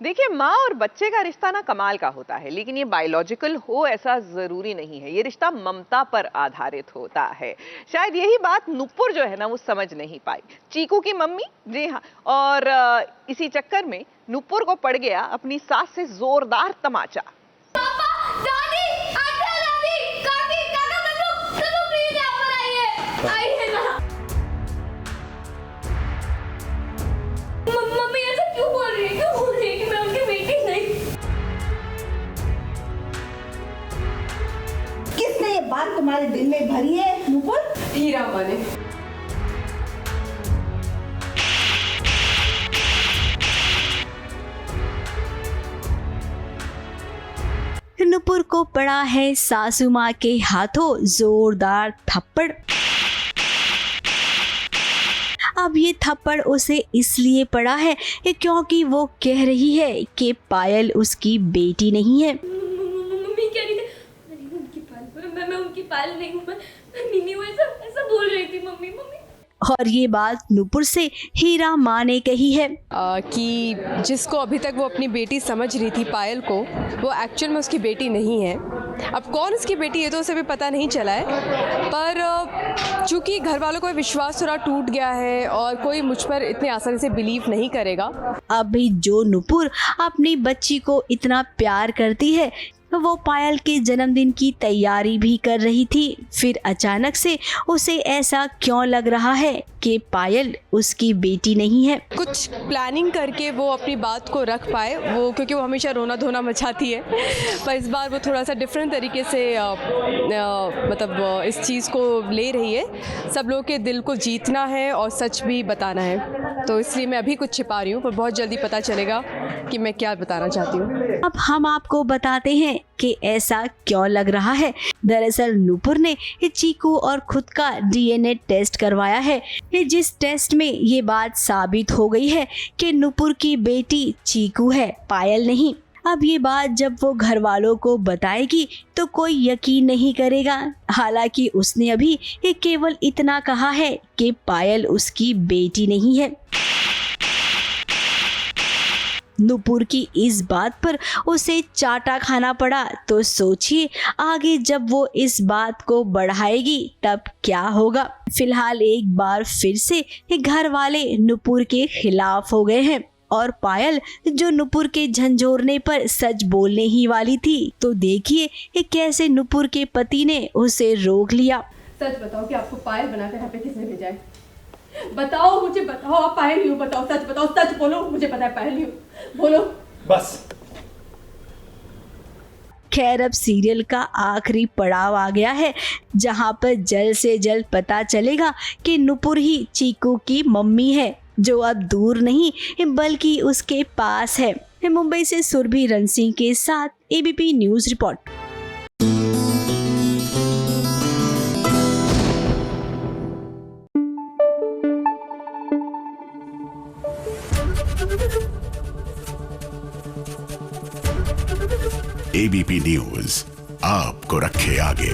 देखिए, माँ और बच्चे का रिश्ता ना कमाल का होता है, लेकिन ये बायोलॉजिकल हो ऐसा जरूरी नहीं है। ये रिश्ता ममता पर आधारित होता है। शायद यही बात नुपुर जो है ना वो समझ नहीं पाई। चीकू की मम्मी, जी हाँ, और इसी चक्कर में नुपुर को पड़ गया अपनी सास से जोरदार तमाचा। पापा, दादी, आंटी, दादी, काकी, काका, सब प्लीज यहाँ पर आइए, आइए ना। मम्मी ऐसा क्यों बोल रही है? क्यों बोल रही है कि मैं उनकी बेटी नहीं? किसने ये बात तुम्हारे दिल में भरी है नुपुर? हीरा माँ ने। नुपुर को पड़ा है सासू माँ के हाथों जोरदार थप्पड़। अब ये थप्पड़ उसे इसलिए पड़ा है क्योंकि वो कह रही है कि पायल उसकी बेटी नहीं है। मम्मी कह रही थी मैं उनकी पाल, मैं उनकी पाल नहीं हूँ, मैं नहीं हूँ, ऐसा बोल रही थी मम्मी। और ये बात नुपुर से हीरा माँ ने कही है कि जिसको अभी तक वो अपनी बेटी समझ रही थी पायल को, वो एक्चुअल में उसकी बेटी नहीं है। अब कौन उसकी बेटी है तो उसे भी पता नहीं चला है, पर चूंकि घर वालों का विश्वास थोड़ा टूट गया है और कोई मुझ पर इतनी आसानी से बिलीव नहीं करेगा। अभी जो नुपुर अपनी बच्ची को इतना प्यार करती है, वो पायल के जन्मदिन की तैयारी भी कर रही थी। फिर अचानक से उसे ऐसा क्यों लग रहा है कि पायल उसकी बेटी नहीं है। कुछ प्लानिंग करके वो अपनी बात को रख पाए, वो क्योंकि वो हमेशा रोना धोना मचाती है, पर इस बार वो थोड़ा सा डिफरेंट तरीके से मतलब इस चीज़ को ले रही है। सब लोगों के दिल को जीतना है और सच भी बताना है, तो इसलिए मैं अभी कुछ छिपा रही हूँ, पर बहुत जल्दी पता चलेगा कि मैं क्या बताना चाहती हूँ। अब हम आपको बताते हैं कि ऐसा क्यों लग रहा है। दरअसल नुपुर ने चीकू और खुद का डीएनए टेस्ट करवाया है, जिस टेस्ट में ये बात साबित हो गई है कि नुपुर की बेटी चीकू है, पायल नहीं। अब ये बात जब वो घर वालों को बताएगी तो कोई यकीन नहीं करेगा। हालांकि उसने अभी केवल इतना कहा है कि पायल उसकी बेटी नहीं है। नुपुर की इस बात पर उसे चाटा खाना पड़ा, तो सोचिए आगे जब वो इस बात को बढ़ाएगी तब क्या होगा। फिलहाल एक बार फिर से घर वाले नुपुर के खिलाफ हो गए हैं और पायल जो नुपुर के झंझोरने पर सच बोलने ही वाली थी, तो देखिए कैसे नुपुर के पति ने उसे रोक लिया। सच बताओ कि आपको पायल बनाकर यहाँ पे किसने भेजा है? बताओ, मुझे बताओ, आप पायल ही हो, बताओ, सच बोलो, मुझे पता है पायल ही हो, बोलो बस। खैर अब सीरियल का आखिरी पड़ाव आ गया है, जहां पर जल्द से जल्द पता चलेगा कि नुपुर ही चीकू की मम्मी है, जो अब दूर नहीं बल्कि उसके पास है। मुंबई से सुरभि रणसिंह के साथ ABP news report. ABP news आपको रखे आगे।